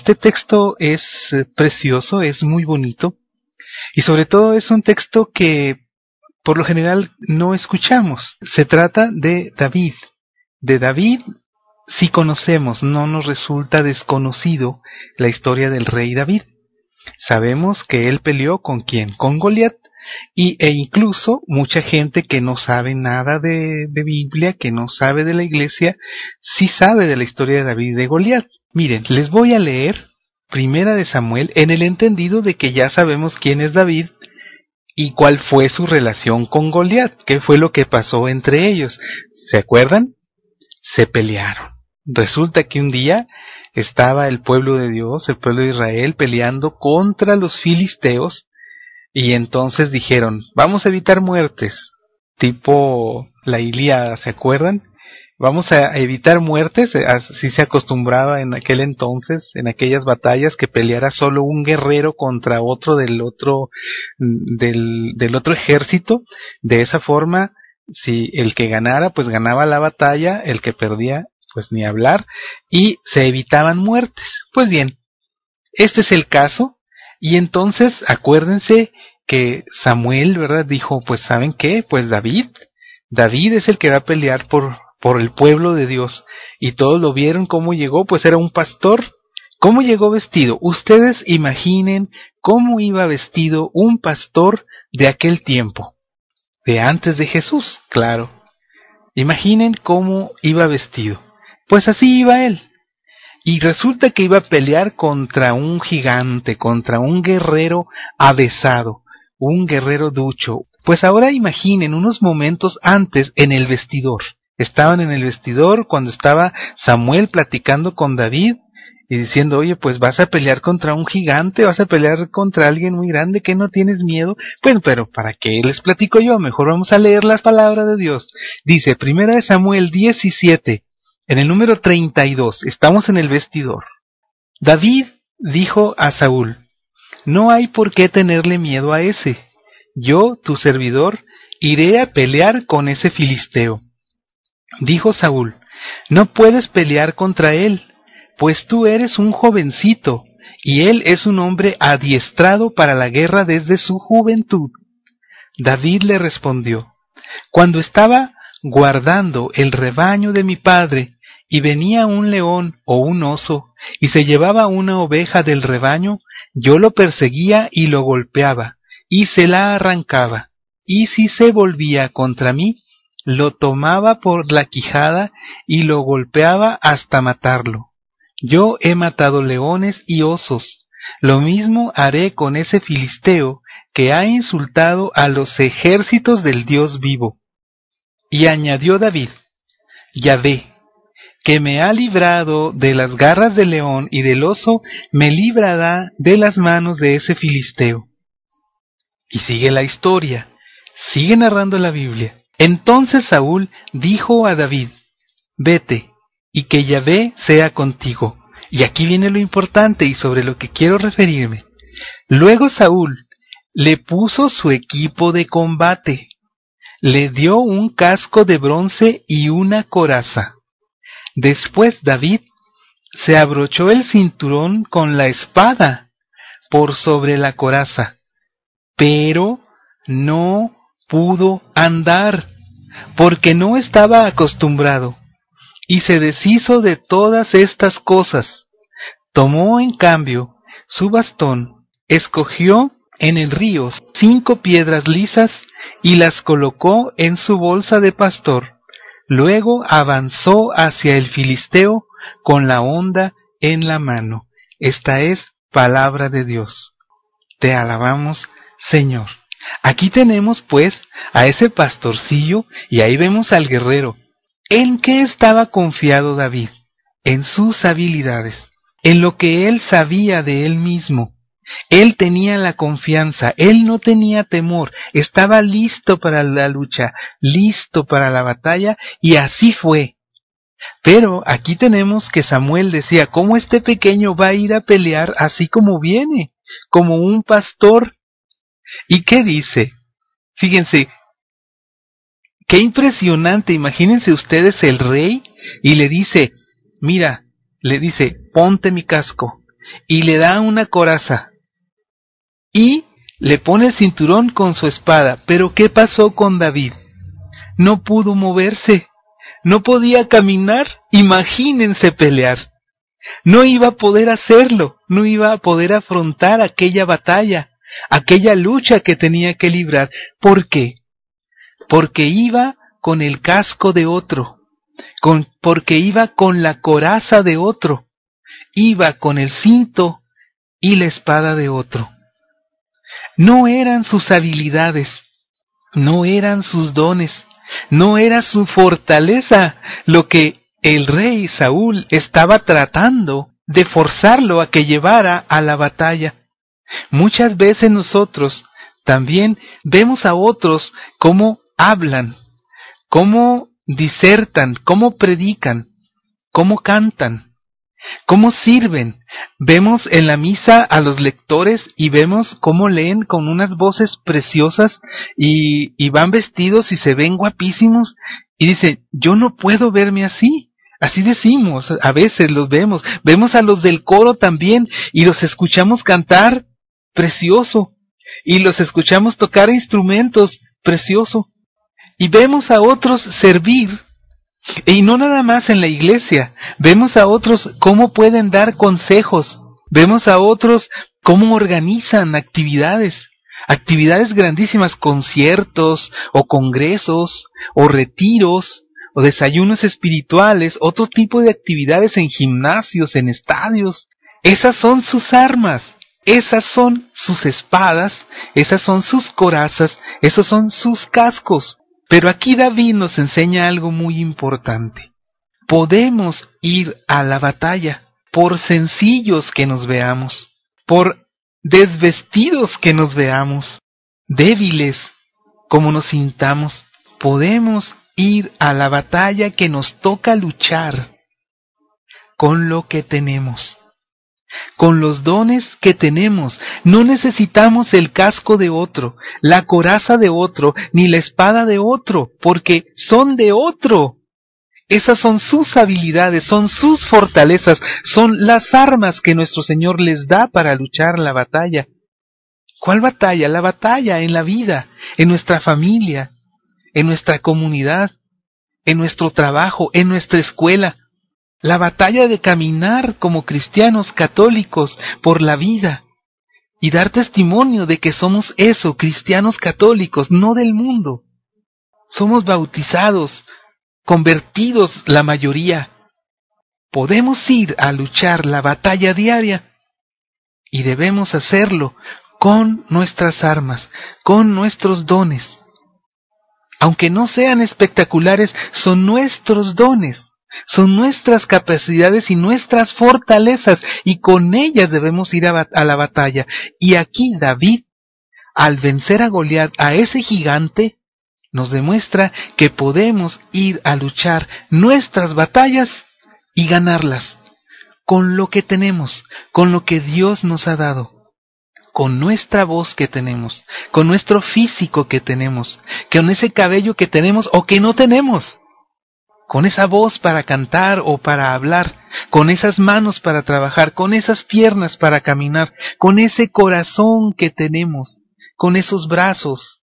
este texto es precioso, es muy bonito y sobre todo es un texto que por lo general no escuchamos. Se trata de David. De David sí conocemos, no nos resulta desconocido la historia del rey David. Sabemos que él peleó ¿con quién? Con Goliat. E incluso mucha gente que no sabe nada de Biblia, que no sabe de la iglesia, sí sabe de la historia de David y de Goliat. Miren, les voy a leer Primera de Samuel en el entendido de que ya sabemos quién es David y cuál fue su relación con Goliat, qué fue lo que pasó entre ellos. ¿Se acuerdan? Se pelearon. Resulta que un día estaba el pueblo de Dios, el pueblo de Israel, peleando contra los filisteos. Y entonces dijeron, vamos a evitar muertes, tipo la Ilíada, ¿se acuerdan? Vamos a evitar muertes, así se acostumbraba en aquel entonces, en aquellas batallas, que peleara solo un guerrero contra otro del otro ejército. De esa forma, si el que ganara, pues ganaba la batalla, el que perdía, pues ni hablar, y se evitaban muertes. Pues bien, este es el caso. Y entonces, acuérdense que Samuel, ¿verdad? Dijo, pues ¿saben qué? Pues David es el que va a pelear por el pueblo de Dios. Y todos lo vieron cómo llegó, pues era un pastor. ¿Cómo llegó vestido? Ustedes imaginen cómo iba vestido un pastor de aquel tiempo, de antes de Jesús, claro. Imaginen cómo iba vestido. Pues así iba él. Y resulta que iba a pelear contra un gigante, contra un guerrero avesado, un guerrero ducho. Pues ahora imaginen unos momentos antes en el vestidor. Estaban en el vestidor cuando estaba Samuel platicando con David y diciendo, oye, pues vas a pelear contra un gigante, vas a pelear contra alguien muy grande, ¿que no tienes miedo? Bueno, pero ¿para qué les platico yo? Mejor vamos a leer las palabras de Dios. Dice, Primera de Samuel 17, en el número 32, estamos en el vestidor. David dijo a Saúl, no hay por qué tenerle miedo a ese. Yo, tu servidor, iré a pelear con ese filisteo. Dijo Saúl, no puedes pelear contra él, pues tú eres un jovencito, y él es un hombre adiestrado para la guerra desde su juventud. David le respondió, cuando estaba guardando el rebaño de mi padre, y venía un león o un oso, y se llevaba una oveja del rebaño, yo lo perseguía y lo golpeaba, y se la arrancaba, y si se volvía contra mí, lo tomaba por la quijada y lo golpeaba hasta matarlo. Yo he matado leones y osos, lo mismo haré con ese filisteo que ha insultado a los ejércitos del Dios vivo. Y añadió David, Yahvé, que me ha librado de las garras del león y del oso, me librará de las manos de ese filisteo. Y sigue la historia, sigue narrando la Biblia. Entonces Saúl dijo a David, vete, y que Yahvé sea contigo. Y aquí viene lo importante y sobre lo que quiero referirme. Luego Saúl le puso su equipo de combate, le dio un casco de bronce y una coraza. Después David se abrochó el cinturón con la espada por sobre la coraza, pero no pudo andar, porque no estaba acostumbrado, y se deshizo de todas estas cosas. Tomó en cambio su bastón, escogió en el río 5 piedras lisas y las colocó en su bolsa de pastor. Luego avanzó hacia el filisteo con la honda en la mano. Esta es palabra de Dios. Te alabamos, Señor. Aquí tenemos pues a ese pastorcillo y ahí vemos al guerrero. ¿En qué estaba confiado David? En sus habilidades, en lo que él sabía de él mismo. Él tenía la confianza, él no tenía temor, estaba listo para la lucha, listo para la batalla, y así fue. Pero aquí tenemos que Samuel decía, ¿cómo este pequeño va a ir a pelear así como viene? Como un pastor. ¿Y qué dice? Fíjense, qué impresionante, imagínense ustedes el rey, y le dice, mira, le dice, ponte mi casco, y le da una coraza y le pone el cinturón con su espada. Pero ¿qué pasó con David? No pudo moverse, no podía caminar. Imagínense pelear. No iba a poder hacerlo, no iba a poder afrontar aquella batalla, aquella lucha que tenía que librar. ¿Por qué? Porque iba con el casco de otro, porque iba con la coraza de otro, iba con el cinto y la espada de otro. No eran sus habilidades, no eran sus dones, no era su fortaleza lo que el rey Saúl estaba tratando de forzarlo a que llevara a la batalla. Muchas veces nosotros también vemos a otros cómo hablan, cómo disertan, cómo predican, cómo cantan, cómo sirven. Vemos en la misa a los lectores y vemos cómo leen con unas voces preciosas y van vestidos y se ven guapísimos y dicen, yo no puedo verme así. Así decimos, a veces los vemos. Vemos a los del coro también y los escuchamos cantar precioso y los escuchamos tocar instrumentos precioso y vemos a otros servir. Y no nada más en la iglesia, vemos a otros cómo pueden dar consejos, vemos a otros cómo organizan actividades grandísimas, conciertos o congresos o retiros o desayunos espirituales, otro tipo de actividades en gimnasios, en estadios. Esas son sus armas, esas son sus espadas, esas son sus corazas, esos son sus cascos. Pero aquí David nos enseña algo muy importante. Podemos ir a la batalla, por sencillos que nos veamos, por desvestidos que nos veamos, débiles como nos sintamos. Podemos ir a la batalla que nos toca luchar con lo que tenemos, con los dones que tenemos. No necesitamos el casco de otro, la coraza de otro, ni la espada de otro, porque son de otro. Esas son sus habilidades, son sus fortalezas, son las armas que nuestro Señor les da para luchar la batalla. ¿Cuál batalla? La batalla en la vida, en nuestra familia, en nuestra comunidad, en nuestro trabajo, en nuestra escuela. La batalla de caminar como cristianos católicos por la vida y dar testimonio de que somos eso, cristianos católicos, no del mundo. Somos bautizados, convertidos la mayoría. Podemos ir a luchar la batalla diaria y debemos hacerlo con nuestras armas, con nuestros dones. Aunque no sean espectaculares, son nuestros dones. Son nuestras capacidades y nuestras fortalezas, y con ellas debemos ir a la batalla. Y aquí David, al vencer a Goliat, a ese gigante, nos demuestra que podemos ir a luchar nuestras batallas y ganarlas con lo que tenemos, con lo que Dios nos ha dado, con nuestra voz que tenemos, con nuestro físico que tenemos, con ese cabello que tenemos o que no tenemos, con esa voz para cantar o para hablar, con esas manos para trabajar, con esas piernas para caminar, con ese corazón que tenemos, con esos brazos.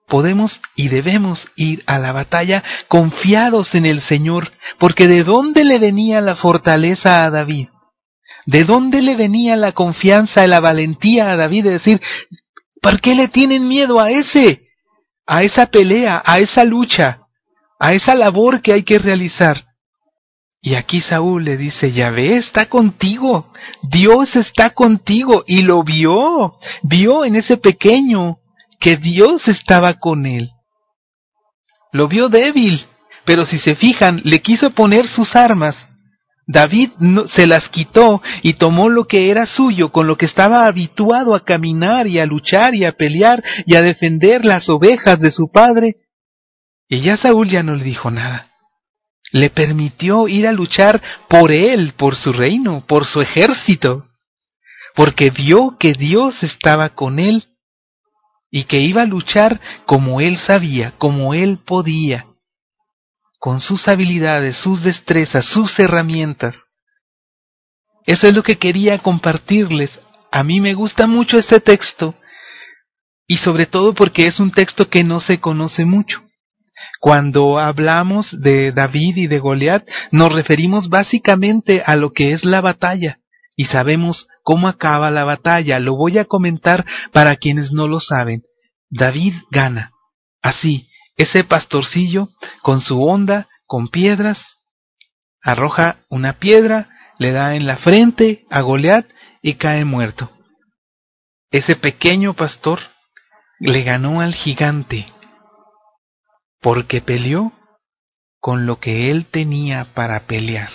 Podemos y debemos ir a la batalla confiados en el Señor, porque ¿de dónde le venía la fortaleza a David? ¿De dónde le venía la confianza y la valentía a David de decir, ¿por qué le tienen miedo a esa pelea, a esa lucha, a esa labor que hay que realizar? Y aquí Saúl le dice, Yahvé está contigo, Dios está contigo, y lo vio en ese pequeño que Dios estaba con él. Lo vio débil, pero si se fijan, le quiso poner sus armas. David se las quitó y tomó lo que era suyo, con lo que estaba habituado a caminar y a luchar y a pelear y a defender las ovejas de su padre. Y ya Saúl ya no le dijo nada. Le permitió ir a luchar por él, por su reino, por su ejército, porque vio que Dios estaba con él y que iba a luchar como él sabía, como él podía, con sus habilidades, sus destrezas, sus herramientas. Eso es lo que quería compartirles. A mí me gusta mucho este texto, y sobre todo porque es un texto que no se conoce mucho. Cuando hablamos de David y de Goliat, nos referimos básicamente a lo que es la batalla, y sabemos cómo acaba la batalla. Lo voy a comentar para quienes no lo saben. David gana. Así, ese pastorcillo, con su honda, con piedras, arroja una piedra, le da en la frente a Goliat y cae muerto. Ese pequeño pastor le ganó al gigante, porque peleó con lo que él tenía para pelear,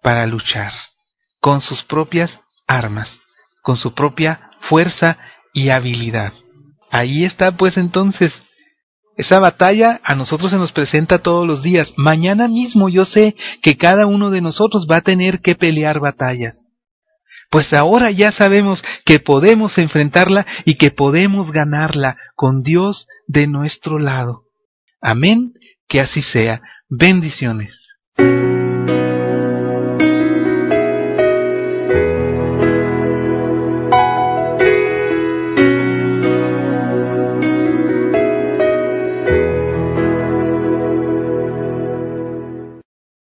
para luchar, con sus propias armas, con su propia fuerza y habilidad. Ahí está pues entonces, esa batalla a nosotros se nos presenta todos los días. Mañana mismo yo sé que cada uno de nosotros va a tener que pelear batallas. Pues ahora ya sabemos que podemos enfrentarla y que podemos ganarla con Dios de nuestro lado. Amén, que así sea. Bendiciones.